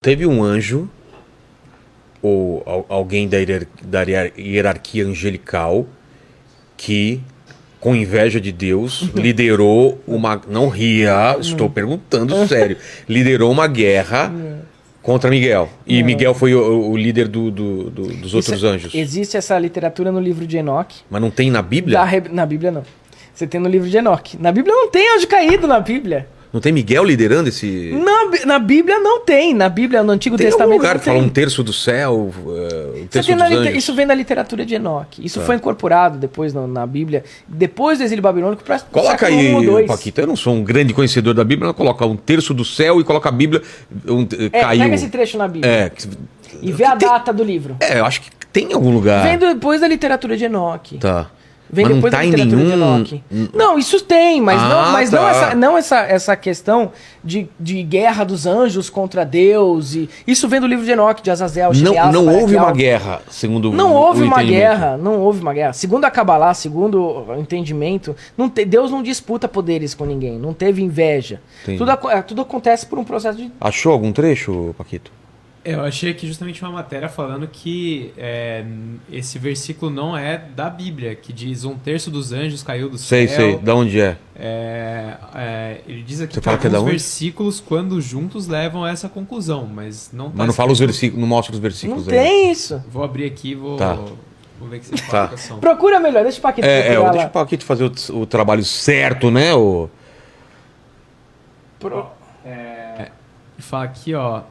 teve um anjo, ou alguém da hierarquia angelical, que, com inveja de Deus, liderou uma... Não ria, estou perguntando sério. Liderou uma guerra contra Miguel. E Miguel foi o líder dos outros anjos. Existe essa literatura no livro de Enoque. Mas não tem na Bíblia? Na Bíblia não. Você tem no livro de Enoque. Na Bíblia não tem anjo caído na Bíblia. Não tem Miguel liderando esse... Na Bíblia não tem. Na Bíblia, no Antigo Tem Testamento algum lugar não que fala tem. um terço do céu, um terço dos anjos. Isso vem da literatura de Enoque. Isso foi incorporado depois na Bíblia. Depois do exílio babilônico para Coloca aí, Paquito. Eu não sou um grande conhecedor da Bíblia, mas coloca um terço do céu e coloca a Bíblia... caiu. Pega esse trecho na Bíblia. E vê a data do livro. Eu acho que tem em algum lugar. Vem depois da literatura de Enoque. Tá. Vem Mas depois não tá da em literatura de nenhum... Enoque. Não, isso tem, mas tá. não essa questão de guerra dos anjos contra Deus. Isso vem do livro de Enoque, de Azazel. Não houve uma guerra, segundo Não o houve uma entendimento. guerra, não houve uma guerra. Segundo a Kabbalah, segundo o entendimento, Deus não disputa poderes com ninguém, não teve inveja. Entendi. Tudo acontece por um processo de... Achou algum trecho, Paquito? Eu achei aqui justamente uma matéria falando que esse versículo não é da Bíblia, que diz 1/3 dos anjos caiu do céu. Sei. Da onde é? Ele diz aqui Você que fala que é da alguns onde? versículos, quando juntos, levam a essa conclusão, mas não tá Mas não fala os escrito. versículos, não mostra os versículos. Não aí. tem isso. Vou abrir aqui e vou ver que você fala a colocação. Procura melhor, deixa o Paquito procurar lá. Deixa o Paquito fazer o trabalho certo, né? Ele fala aqui, ó.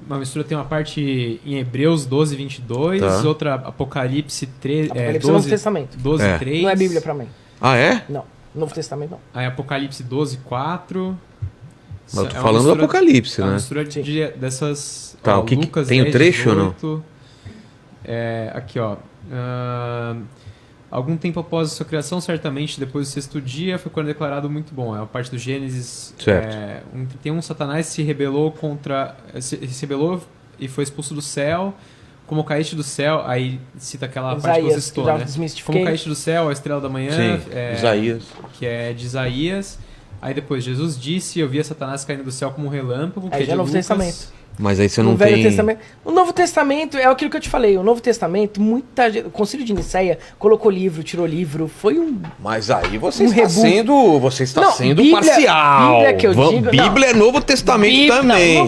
Uma mistura, tem uma parte em Hebreus 12, 22, outra Apocalipse 13, Apocalipse é Novo Testamento. 12, 3. Não é Bíblia pra mim. Ah, é? Não, Novo Testamento não. Aí Apocalipse 12, 4. Mas eu tô falando do Apocalipse, É uma né? mistura dessas... Tá, o que Lucas tem o 10, trecho ou não? 18, aqui, ó. Algum tempo após a sua criação, certamente depois do sexto dia, foi quando declarado muito bom. É a parte do Gênesis. Certo. 1:31, Satanás se rebelou e foi expulso do céu. Como caíste do céu, aí cita aquela parte que você citou, né? Como caíste do céu, a estrela da manhã. Sim, Isaías. Que é de Isaías. Aí depois, Jesus disse, eu via Satanás caindo do céu como um relâmpago. Aí que já é de Novo Lucas. Testamento. Mas aí você No não Velho tem... Testamento. O Novo Testamento é aquilo que eu te falei. O Novo Testamento, muita gente, o Concílio de Nicéia colocou livro, tirou livro. Foi um... Mas aí você Um está reboot. sendo... Você está Não, sendo Bíblia- parcial. Bíblia que eu digo- Bíblia é Novo Testamento também. Não,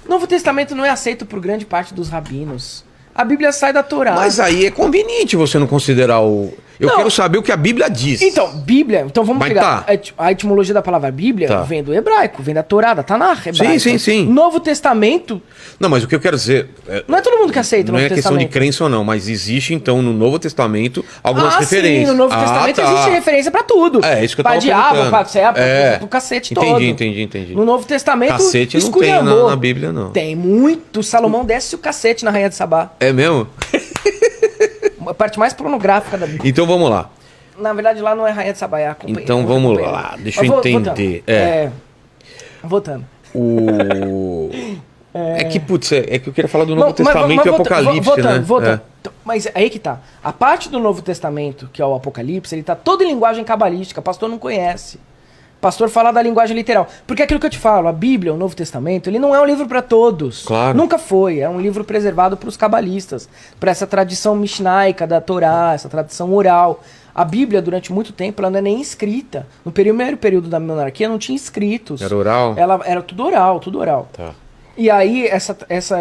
Novo Testamento não é aceito por grande parte dos rabinos. A Bíblia sai da Torá. Mas aí é conveniente você não considerar o... Eu Não. quero saber o que a Bíblia diz. Então, Bíblia, então vamos Mas pegar. tá. A etimologia da palavra Bíblia Tá. vem do hebraico, vem da Torá, da Tanakh hebraica. Sim. Novo Testamento, Não, mas o que eu quero dizer... não é todo mundo que aceita o Não Novo é questão de Testamento. crença ou não, mas existe então no Novo Testamento algumas referências. Sim, no Novo Testamento existe referência pra tudo. É, isso que eu pra tava diabo, perguntando. pra céu, É. pro cacete Entendi. todo. No Novo Testamento, Cacete não tem esculhambou. na Bíblia, não. Tem muito. Salomão desce o cacete na Rainha de Sabá. É mesmo? A parte mais pornográfica da Bíblia. Então vamos lá. Na verdade, lá não é Rainha de Sabá, é a companhia. Então vamos lá, deixa eu entender. Voltando. É que, putz, é que eu queria falar do Novo Testamento e o Apocalipse, né? Voltando. Mas aí que tá. A parte do Novo Testamento, que é o Apocalipse, ele tá todo em linguagem cabalística. Pastor não conhece. Pastor fala da linguagem literal. Porque é aquilo que eu te falo, a Bíblia, o Novo Testamento, ele não é um livro para todos. Claro. Nunca foi. É um livro preservado para os cabalistas, para essa tradição mishnaica da Torá, essa tradição oral. A Bíblia, durante muito tempo, ela não é nem escrita. No primeiro período da monarquia, não tinha escritos. Era oral? Ela era tudo oral, tudo oral. Tá. E aí,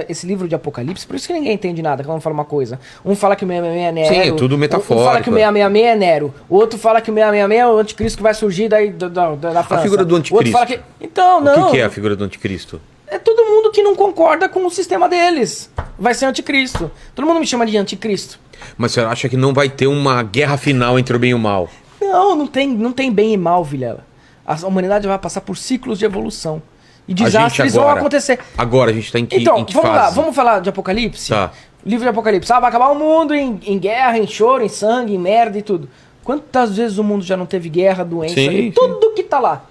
esse livro de Apocalipse, por isso que ninguém entende nada, cada um fala uma coisa. Um fala que o 666 é Nero. Sim, é tudo metafórico. Um fala que o 666 é Nero. O outro fala que o 666 é o anticristo que vai surgir daí da França. A figura do anticristo. O outro fala que... Então, não. O que é a figura do anticristo? É todo mundo que não concorda com o sistema deles. Vai ser anticristo. Todo mundo me chama de anticristo. Mas você acha que não vai ter uma guerra final entre o bem e o mal? Não tem bem e mal, Vilela. A humanidade vai passar por ciclos de evolução. E desastres vão acontecer. Agora a gente tá em que Então, em que vamos lá, fase? vamos falar de Apocalipse? Tá. Livro de Apocalipse. Vai acabar o mundo em guerra, em choro, em sangue, em merda e tudo. Quantas vezes o mundo já não teve guerra, doença, Sim, tudo que tá lá.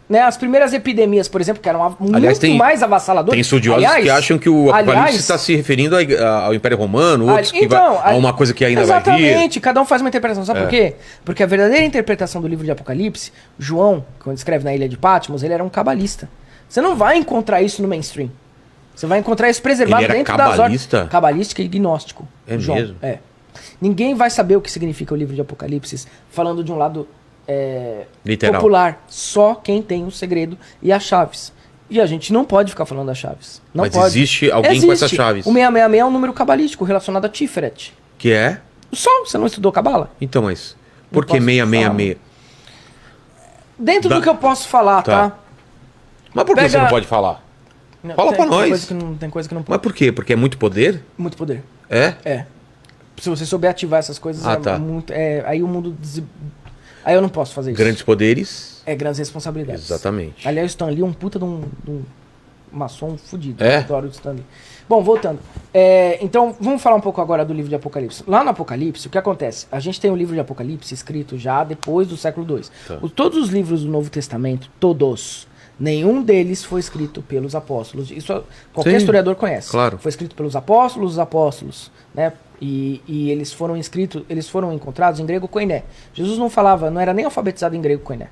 Né? As primeiras epidemias, por exemplo, que eram muito mais avassaladoras. Tem estudiosos que acham que o Apocalipse está se referindo ao Império Romano, outros que a uma coisa que ainda vai vir. Exatamente, cada um faz uma interpretação. Sabe por quê? Porque a verdadeira interpretação do livro de Apocalipse, João, quando escreve na Ilha de Patmos, ele era um cabalista. Você não vai encontrar isso no mainstream. Você vai encontrar isso preservado Ele era dentro das cabalista? ordens. Cabalística e gnóstico. É mesmo? É. Ninguém vai saber o que significa o livro de Apocalipse, falando de um lado Literal. popular. Só quem tem o segredo e as chaves. E a gente não pode ficar falando das chaves. Não Mas pode. existe alguém com essas chaves? O 666 é um número cabalístico relacionado a Tiferet. Que é? O Sol, você não estudou cabala? Então, mas... Por que posso 666? Dentro do que eu posso falar, Tá. tá? Mas por que Pega- você não pode falar? Não, Fala pra nós. Tem coisa que não Mas pode. por quê? Porque é muito poder? Muito poder. É? É. Se você souber ativar essas coisas, Tá. muito. Aí o mundo. Aí eu não posso fazer isso. Grandes poderes? É grandes responsabilidades. Exatamente. Aliás, o Stan Lee é um puta de um maçom fudido. É? Eu adoro o Stan Lee. Bom, voltando. Então, vamos falar um pouco agora do livro de Apocalipse. Lá no Apocalipse, o que acontece? A gente tem o livro de Apocalipse escrito já depois do século II. Tá. Todos os livros do Novo Testamento, todos, nenhum deles foi escrito pelos apóstolos. Isso qualquer Sim, historiador conhece. claro. Foi escrito pelos apóstolos, os apóstolos, né? E eles foram encontrados em grego koiné. Jesus não falava, não era nem alfabetizado em grego koiné.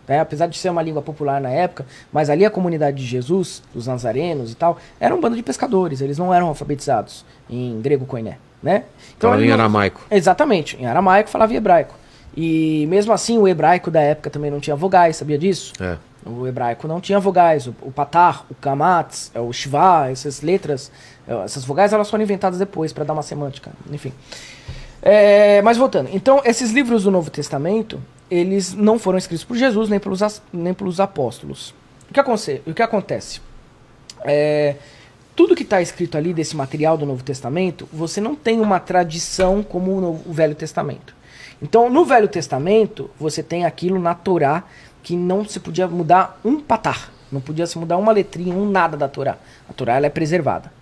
Né? Apesar de ser uma língua popular na época, mas ali a comunidade de Jesus, os nazarenos e tal, era um bando de pescadores, eles não eram alfabetizados em grego koiné, né? Falava ele em não- aramaico. Exatamente, em aramaico falava em hebraico. E mesmo assim o hebraico da época também não tinha vogais, sabia disso? É. O hebraico não tinha vogais, o patar, o kamatz, o shva, essas letras, essas vogais elas foram inventadas depois para dar uma semântica, enfim. Mas voltando, então esses livros do Novo Testamento, eles não foram escritos por Jesus nem pelos apóstolos. O que acontece? Tudo que está escrito ali desse material do Novo Testamento, você não tem uma tradição como o Velho Testamento. Então, no Velho Testamento, você tem aquilo na Torá que não se podia mudar um patar, não podia se mudar uma letrinha, um nada da Torá. A Torá ela é preservada.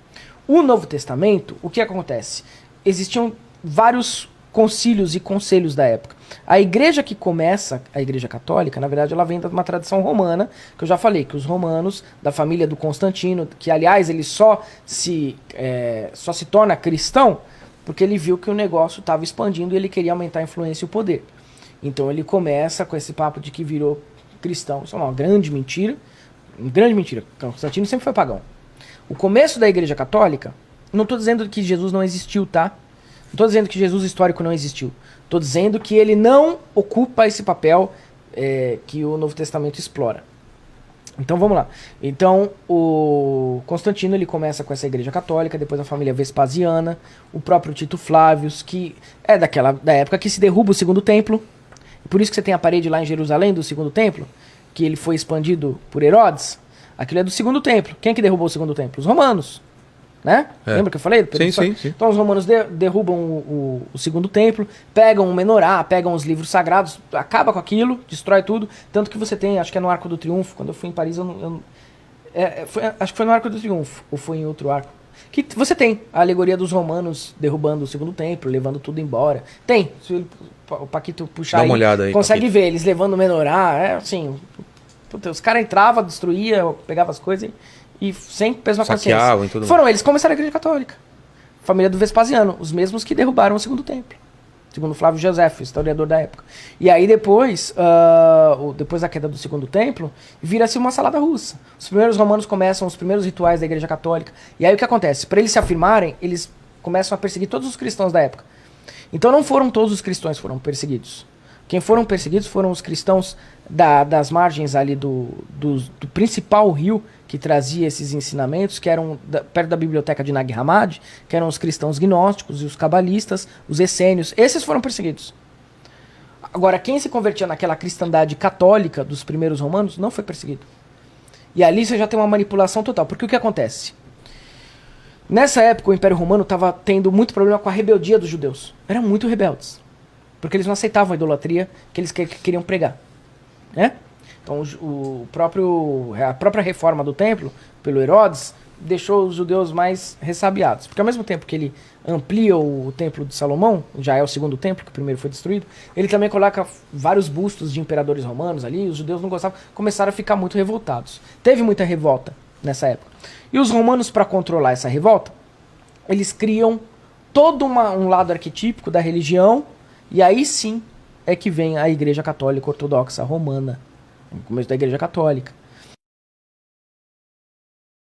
O Novo Testamento, o que acontece? Existiam vários concílios e conselhos da época. A igreja que começa, a igreja católica, na verdade ela vem de uma tradição romana, que eu já falei, que os romanos, da família do Constantino, que aliás ele só se torna cristão porque ele viu que o negócio estava expandindo e ele queria aumentar a influência e o poder. Então ele começa com esse papo de que virou cristão. Isso é uma grande mentira. Uma grande mentira. Constantino sempre foi pagão. O começo da igreja católica, não estou dizendo que Jesus não existiu, tá? Não estou dizendo que Jesus histórico não existiu. Estou dizendo que ele não ocupa esse papel que o Novo Testamento explora. Então vamos lá. Então o Constantino ele começa com essa igreja católica, depois a família Vespasiana, o próprio Tito Flávios, que é da época que se derruba o segundo templo. Por isso que você tem a parede lá em Jerusalém do segundo templo, que ele foi expandido por Herodes. Aquilo é do segundo templo. Quem que derrubou o segundo templo? Os romanos. Né? Lembra que eu falei? Sim. Então os romanos derrubam o segundo templo, pegam o menorá, pegam os livros sagrados, acaba com aquilo, destrói tudo. Tanto que você tem, acho que é no Arco do Triunfo, quando eu fui em Paris, acho que foi no Arco do Triunfo, ou foi em outro arco. Que você tem a alegoria dos romanos derrubando o segundo templo, levando tudo embora. Tem, se o Paquito puxar Dá uma olhada aí, consegue Paquito. ver eles levando o menorá, assim, puta, os caras entravam, destruíam, pegavam as coisas e sem peso na consciência. Saqueavam e tudo Foram eles que começaram a igreja católica. Família do Vespasiano, os mesmos que derrubaram o segundo templo. Segundo Flávio Josefo, historiador da época. E aí depois da queda do segundo templo, vira-se uma salada russa. Os primeiros romanos começam os primeiros rituais da igreja católica. E aí o que acontece? Para eles se afirmarem, eles começam a perseguir todos os cristãos da época. Então não foram todos os cristãos que foram perseguidos. Quem foram perseguidos foram os cristãos das margens ali do principal rio que trazia esses ensinamentos, que eram perto da biblioteca de Nag Hammadi, que eram os cristãos gnósticos e os cabalistas, os essênios. Esses foram perseguidos. Agora, quem se convertia naquela cristandade católica dos primeiros romanos não foi perseguido. E ali você já tem uma manipulação total. Porque o que acontece? Nessa época, o Império Romano estava tendo muito problema com a rebeldia dos judeus. Eram muito rebeldes. Porque eles não aceitavam a idolatria que eles queriam pregar. Né? Então a própria reforma do templo, pelo Herodes, deixou os judeus mais ressabiados. Porque ao mesmo tempo que ele amplia o templo de Salomão, já é o segundo templo, que o primeiro foi destruído, ele também coloca vários bustos de imperadores romanos ali, os judeus não gostavam, começaram a ficar muito revoltados. Teve muita revolta nessa época. E os romanos, para controlar essa revolta, eles criam todo um lado arquetípico da religião, e aí sim é que vem a Igreja Católica Ortodoxa Romana, no começo da Igreja Católica.